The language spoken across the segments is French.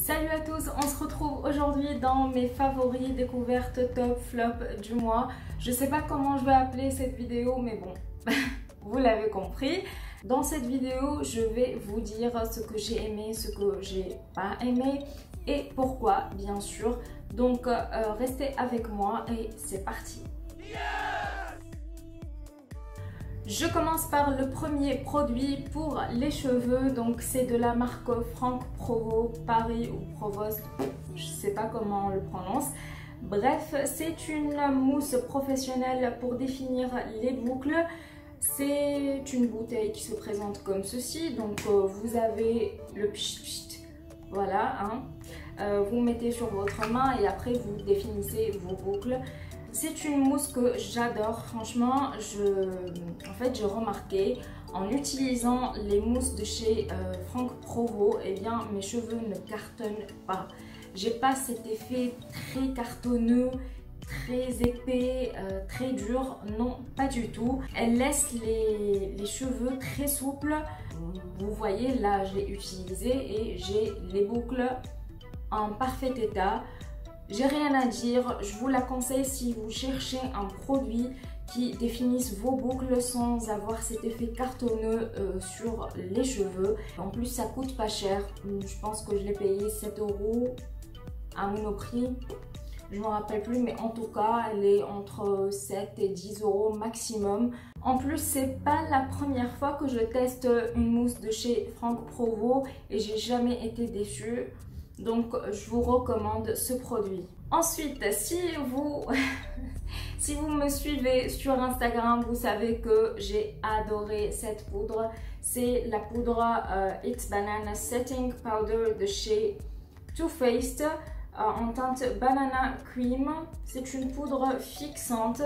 Salut à tous, on se retrouve aujourd'hui dans mes favoris découvertes top flop du mois. Je sais pas comment je vais appeler cette vidéo, mais bon, vous l'avez compris. Dans cette vidéo, je vais vous dire ce que j'ai aimé, ce que j'ai pas aimé et pourquoi, bien sûr. Donc, restez avec moi et c'est parti. Je commence par le premier produit pour les cheveux, donc c'est de la marque Franck Provost, Paris ou Provost, je sais pas comment on le prononce. Bref, c'est une mousse professionnelle pour définir les boucles. C'est une bouteille qui se présente comme ceci, donc vous avez le pchit, voilà, hein. Vous mettez sur votre main et après vous définissez vos boucles. C'est une mousse que j'adore, franchement. En fait, j'ai remarqué en utilisant les mousses de chez Franck Provost, eh bien mes cheveux ne cartonnent pas. J'ai pas cet effet très cartonneux, très épais, très dur, non, pas du tout. Elle laisse les cheveux très souples. Vous voyez, là, je l'ai utilisé et j'ai les boucles en parfait état. J'ai rien à dire, je vous la conseille si vous cherchez un produit qui définisse vos boucles sans avoir cet effet cartonneux sur les cheveux. En plus, ça coûte pas cher. Je pense que je l'ai payé 7 € à Monoprix. Je ne me rappelle plus, mais en tout cas, elle est entre 7 et 10 € maximum. En plus, c'est pas la première fois que je teste une mousse de chez Franck Provost et j'ai jamais été déçue. Donc, je vous recommande ce produit. Ensuite, si vous me suivez sur Instagram, vous savez que j'ai adoré cette poudre. C'est la poudre It's Banana Setting Powder de chez Too Faced en teinte Banana Cream. C'est une poudre fixante.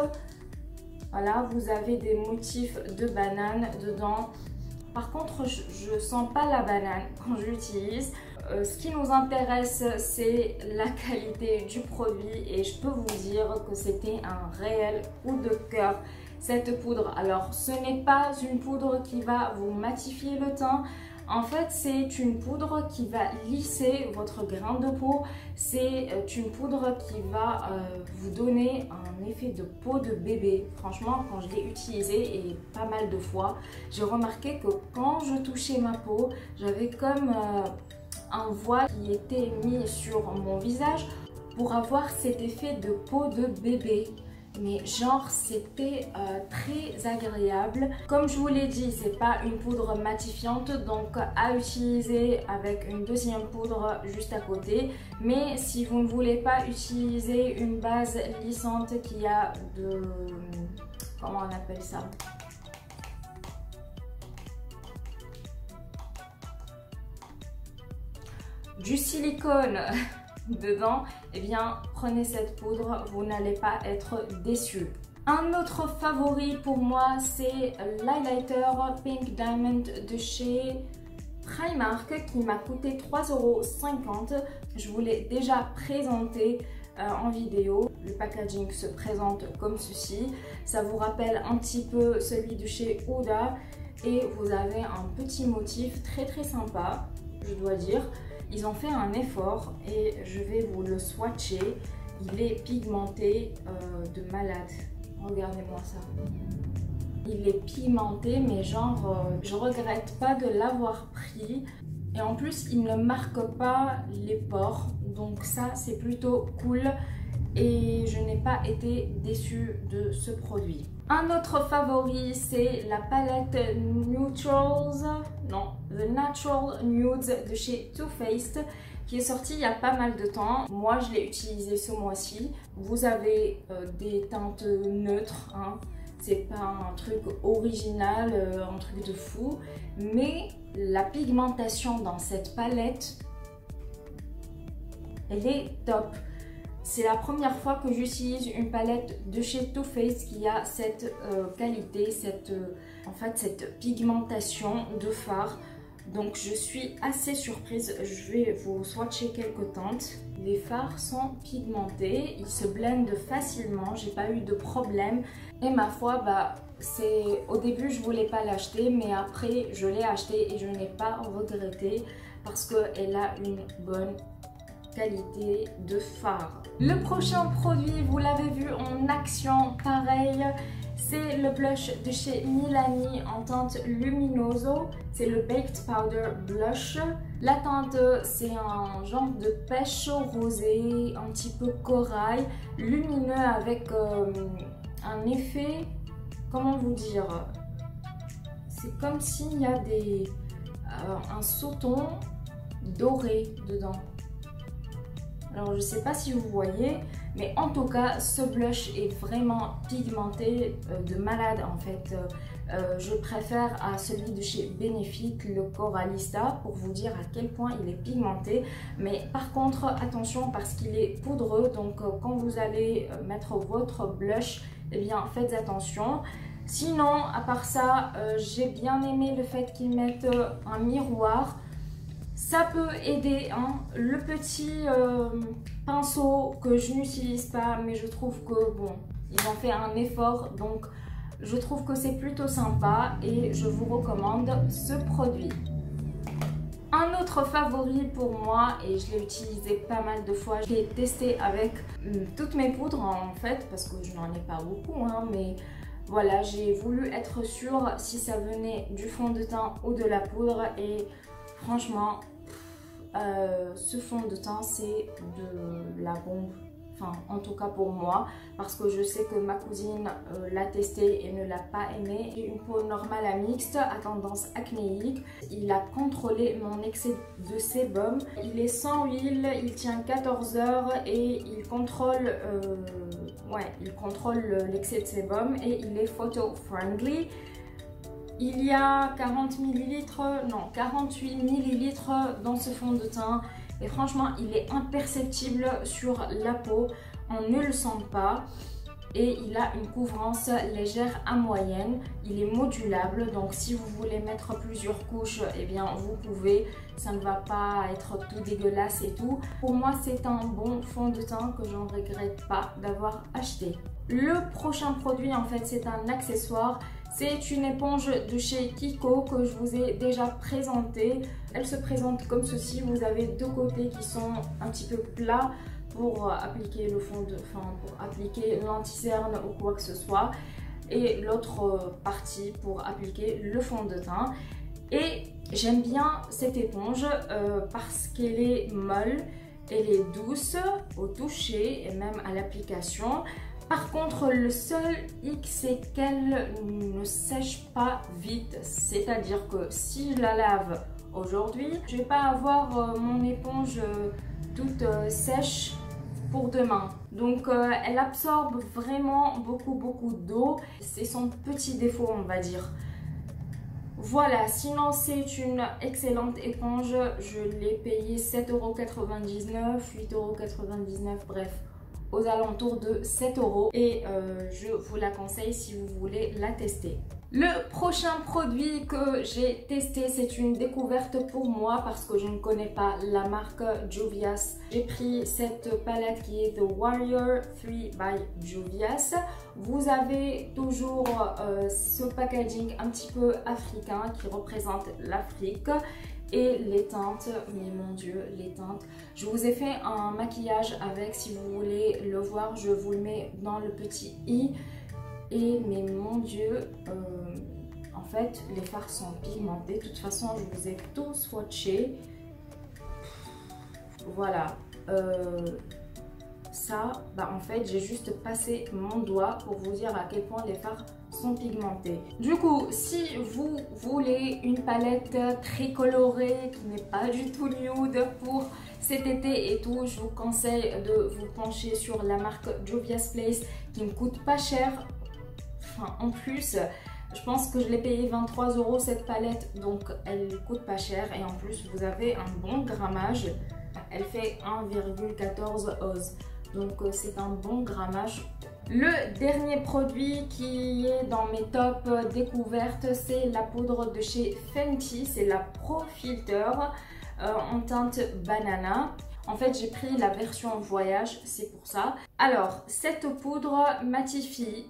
Voilà, vous avez des motifs de banane dedans. Par contre, je sens pas la banane quand je l'utilise. Ce qui nous intéresse, c'est la qualité du produit et je peux vous dire que c'était un réel coup de cœur cette poudre. Alors, ce n'est pas une poudre qui va vous matifier le teint. En fait, c'est une poudre qui va lisser votre grain de peau. C'est une poudre qui va vous donner un effet de peau de bébé. Franchement, quand je l'ai utilisée et pas mal de fois, j'ai remarqué que quand je touchais ma peau, j'avais comme un voile qui était mis sur mon visage pour avoir cet effet de peau de bébé. Mais genre c'était très agréable. Comme je vous l'ai dit, c'est pas une poudre matifiante, donc à utiliser avec une deuxième poudre juste à côté. Mais si vous ne voulez pas utiliser une base lissante qui a de... comment on appelle ça? Du silicone dedans, eh bien prenez cette poudre, vous n'allez pas être déçus. Un autre favori pour moi, c'est l'highlighter Pink Diamond de chez Primark qui m'a coûté 3,50 €. Je vous l'ai déjà présenté en vidéo. Le packaging se présente comme ceci. Ça vous rappelle un petit peu celui de chez Huda et vous avez un petit motif très très sympa, je dois dire. Ils ont fait un effort et je vais vous le swatcher. Il est pigmenté de malade. Regardez-moi ça. Il est pigmenté, mais genre, je regrette pas de l'avoir pris. Et en plus, il ne marque pas les pores. Donc ça, c'est plutôt cool. Et je n'ai pas été déçue de ce produit. Un autre favori, c'est la palette The Natural Nudes de chez Too Faced qui est sortie il y a pas mal de temps. Moi, je l'ai utilisé ce mois-ci. Vous avez des teintes neutres, hein. C'est pas un truc original, un truc de fou. Mais la pigmentation dans cette palette, elle est top. C'est la première fois que j'utilise une palette de chez Too Faced qui a cette qualité, cette pigmentation de fard. Donc je suis assez surprise. Je vais vous swatcher quelques teintes. Les fards sont pigmentés, ils se blendent facilement, j'ai pas eu de problème. Et ma foi, au début je voulais pas l'acheter, mais après je l'ai acheté et je n'ai pas regretté parce qu'elle a une bonne qualité de fard. Le prochain produit, vous l'avez vu en action, pareil, c'est le blush de chez Milani en teinte Luminoso. C'est le Baked Powder Blush. La teinte, c'est un genre de pêche rosé, un petit peu corail, lumineux avec un effet, comment vous dire, c'est comme s'il y a un sauton doré dedans. Alors je sais pas si vous voyez, mais en tout cas ce blush est vraiment pigmenté de malade en fait. Je préfère à celui de chez Benefit, le Coralista, pour vous dire à quel point il est pigmenté. Mais par contre attention parce qu'il est poudreux, donc quand vous allez mettre votre blush, eh bien faites attention. Sinon à part ça, j'ai bien aimé le fait qu'ils mettent un miroir. Ça peut aider, hein. Le petit pinceau que je n'utilise pas, mais je trouve que bon, ils ont fait un effort, donc je trouve que c'est plutôt sympa et je vous recommande ce produit. Un autre favori pour moi, et je l'ai utilisé pas mal de fois, je l'ai testé avec toutes mes poudres en fait, parce que je n'en ai pas beaucoup, hein, mais voilà, j'ai voulu être sûre si ça venait du fond de teint ou de la poudre et franchement, ce fond de teint c'est de la bombe, enfin en tout cas pour moi, parce que je sais que ma cousine l'a testé et ne l'a pas aimé. J'ai une peau normale à mixte à tendance acnéique. Il a contrôlé mon excès de sébum. Il est sans huile, il tient 14 heures et il contrôle l'excès de sébum et il est photo friendly. Il y a 48 ml dans ce fond de teint et franchement il est imperceptible sur la peau, on ne le sent pas et il a une couvrance légère à moyenne. Il est modulable, donc si vous voulez mettre plusieurs couches, eh bien vous pouvez, ça ne va pas être tout dégueulasse et tout. Pour moi c'est un bon fond de teint que je ne regrette pas d'avoir acheté. Le prochain produit en fait c'est un accessoire. C'est une éponge de chez Kiko que je vous ai déjà présentée. Elle se présente comme ceci. Vous avez deux côtés qui sont un petit peu plats pour appliquer le fond de, pour appliquer l'anti-cerne ou quoi que ce soit. Et l'autre partie pour appliquer le fond de teint. Et j'aime bien cette éponge parce qu'elle est molle, elle est douce au toucher et même à l'application. Par contre, le seul hic, c'est qu'elle ne sèche pas vite. C'est-à-dire que si je la lave aujourd'hui, je vais pas avoir mon éponge toute sèche pour demain. Donc, elle absorbe vraiment beaucoup d'eau. C'est son petit défaut, on va dire. Voilà, sinon c'est une excellente éponge. Je l'ai payée 7,99 €, 8,99 €, bref, aux alentours de 7 € et je vous la conseille si vous voulez la tester. Le prochain produit que j'ai testé, c'est une découverte pour moi parce que je ne connais pas la marque Juvia's. J'ai pris cette palette qui est The Warrior 3 by Juvia's. Vous avez toujours ce packaging un petit peu africain qui représente l'Afrique. Et les teintes, mais mon dieu, les teintes. Je vous ai fait un maquillage avec, si vous voulez le voir, je vous le mets dans le petit i. Et mais mon dieu, en fait, les fards sont pigmentés. De toute façon, je vous ai tout swatché. Voilà. Ça, en fait, j'ai juste passé mon doigt pour vous dire à quel point les fards sont pigmentés. Du coup, si vous voulez une palette très colorée qui n'est pas du tout nude pour cet été et tout, je vous conseille de vous pencher sur la marque Juvia's Place qui ne coûte pas cher. Enfin, en plus, je pense que je l'ai payé 23 € cette palette, donc elle ne coûte pas cher et en plus vous avez un bon grammage. Elle fait 1,14 oz. Donc c'est un bon grammage. Le dernier produit qui est dans mes top découvertes, c'est la poudre de chez Fenty. C'est la Pro Filter en teinte banana. En fait, j'ai pris la version voyage, c'est pour ça. Alors, cette poudre matifie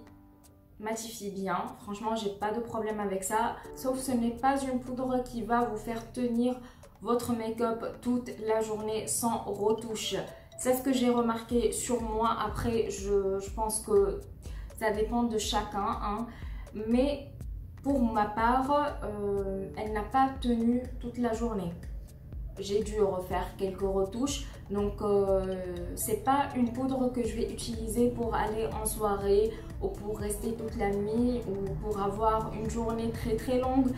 bien. Franchement, j'ai pas de problème avec ça. Sauf que ce n'est pas une poudre qui va vous faire tenir votre make-up toute la journée sans retouche. C'est ce que j'ai remarqué sur moi. Après, je pense que ça dépend de chacun, hein. Mais pour ma part, elle n'a pas tenu toute la journée. J'ai dû refaire quelques retouches, donc c'est pas une poudre que je vais utiliser pour aller en soirée ou pour rester toute la nuit ou pour avoir une journée très longue.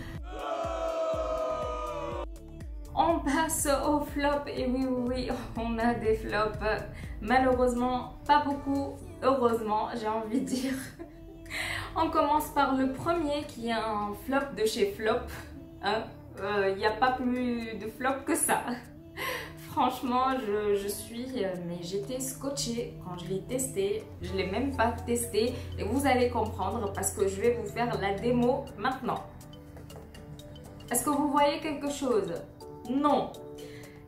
On passe au flop, et oui, on a des flops. Malheureusement, pas beaucoup, heureusement, j'ai envie de dire. On commence par le premier qui est un flop de chez Flop. Il n'y a pas plus de flop que ça. Franchement, mais j'étais scotchée quand je l'ai testé. Je ne l'ai même pas testé et vous allez comprendre parce que je vais vous faire la démo maintenant. Est-ce que vous voyez quelque chose? Non.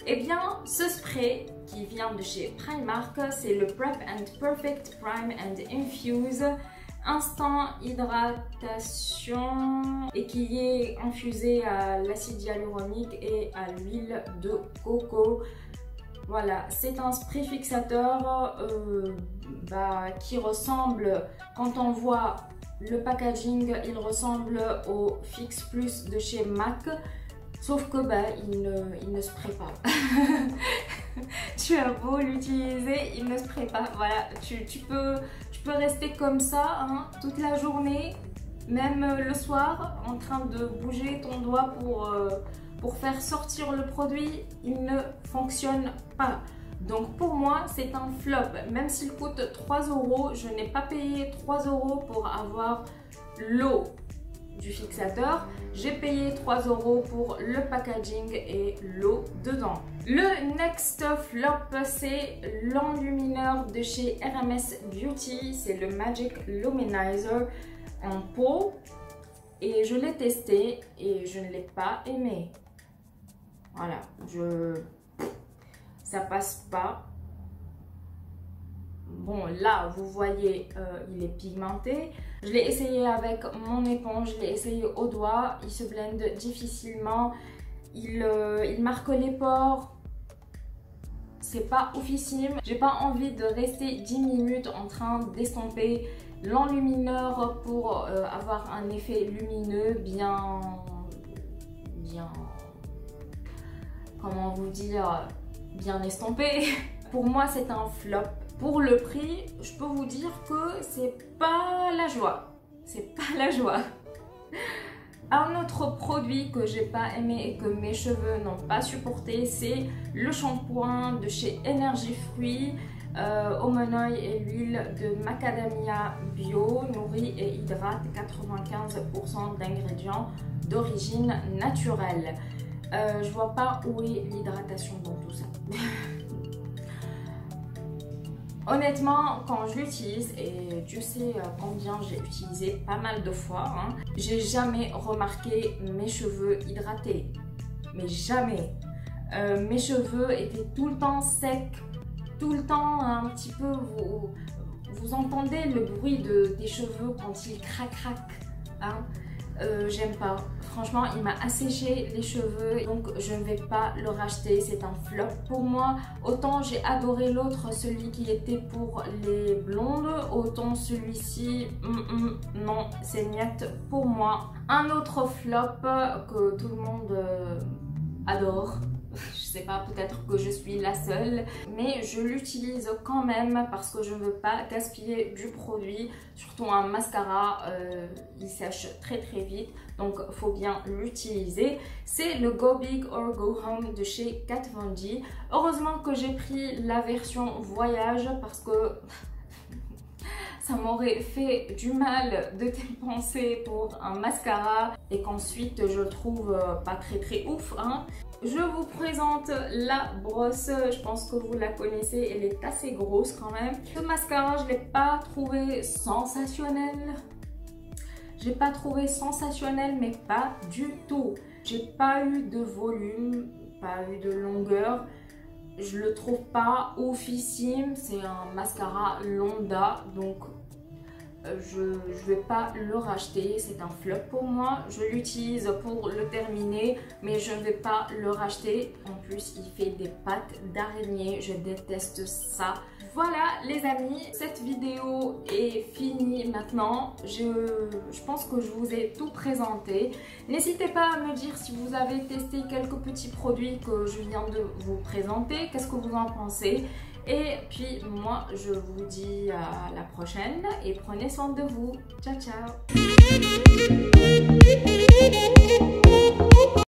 Eh bien, ce spray qui vient de chez Primark, c'est le Prep and Perfect Prime and Infuse Instant Hydratation et qui est infusé à l'acide hyaluronique et à l'huile de coco. Voilà, c'est un spray fixateur qui ressemble, quand on voit le packaging, il ressemble au Fix Plus de chez MAC. Sauf que il ne spraye pas. Tu as beau l'utiliser, il ne spraye pas. Voilà, tu peux rester comme ça, hein, toute la journée, même le soir, en train de bouger ton doigt pour faire sortir le produit. Il ne fonctionne pas. Donc pour moi, c'est un flop. Même s'il coûte 3 €, je n'ai pas payé 3 € pour avoir l'eau du fixateur. J'ai payé 3 € pour le packaging et l'eau dedans. Le next flop, c'est l'enlumineur de chez RMS Beauty. C'est le Magic Luminizer en pot. Et je l'ai testé et je ne l'ai pas aimé. Voilà, ça passe pas. Bon, là, vous voyez, il est pigmenté. Je l'ai essayé avec mon éponge, je l'ai essayé au doigt. Il se blende difficilement. Il marque les pores. C'est pas oufissime. J'ai pas envie de rester 10 minutes en train d'estomper l'enlumineur pour avoir un effet lumineux bien... Comment vous dire? Bien estompé. Pour moi, c'est un flop. Pour le prix, je peux vous dire que c'est pas la joie. C'est pas la joie. Un autre produit que j'ai pas aimé et que mes cheveux n'ont pas supporté, c'est le shampoing de chez Energy Fruits, Almond Oil et l'huile de macadamia bio, nourrit et hydrate 95% d'ingrédients d'origine naturelle. Je vois pas où est l'hydratation dans tout ça. Honnêtement, quand je l'utilise, et Dieu sait combien j'ai utilisé pas mal de fois, hein, j'ai jamais remarqué mes cheveux hydratés. Mais jamais. Mes cheveux étaient tout le temps secs, tout le temps un petit peu... Vous entendez le bruit des cheveux quand ils craquent, hein? J'aime pas. Franchement, il m'a asséché les cheveux, donc je ne vais pas le racheter. C'est un flop pour moi. Autant j'ai adoré l'autre, celui qui était pour les blondes, autant celui-ci, non, c'est niette pour moi. Un autre flop que tout le monde adore. Je sais pas, peut-être que je suis la seule, mais je l'utilise quand même parce que je ne veux pas gaspiller du produit. Surtout un mascara, il sèche très vite, donc faut bien l'utiliser. C'est le Go Big or Go Home de chez Kat Von D. Heureusement que j'ai pris la version voyage parce que ça m'aurait fait du mal de dépenser pour un mascara et qu'ensuite je le trouve pas très ouf, hein. Je vous présente la brosse, je pense que vous la connaissez, elle est assez grosse quand même. Ce mascara, je ne l'ai pas trouvé sensationnel. J'ai pas trouvé sensationnel, mais pas du tout. J'ai pas eu de volume, pas eu de longueur. Je le trouve pas oufissime, c'est un mascara Londa, donc je ne vais pas le racheter, c'est un flop pour moi. Je l'utilise pour le terminer, mais je ne vais pas le racheter. En plus, il fait des pattes d'araignée, je déteste ça. Voilà les amis, cette vidéo est finie maintenant. Je pense que je vous ai tout présenté. N'hésitez pas à me dire si vous avez testé quelques petits produits que je viens de vous présenter. Qu'est-ce que vous en pensez? Et puis moi, je vous dis à la prochaine et prenez soin de vous. Ciao, ciao!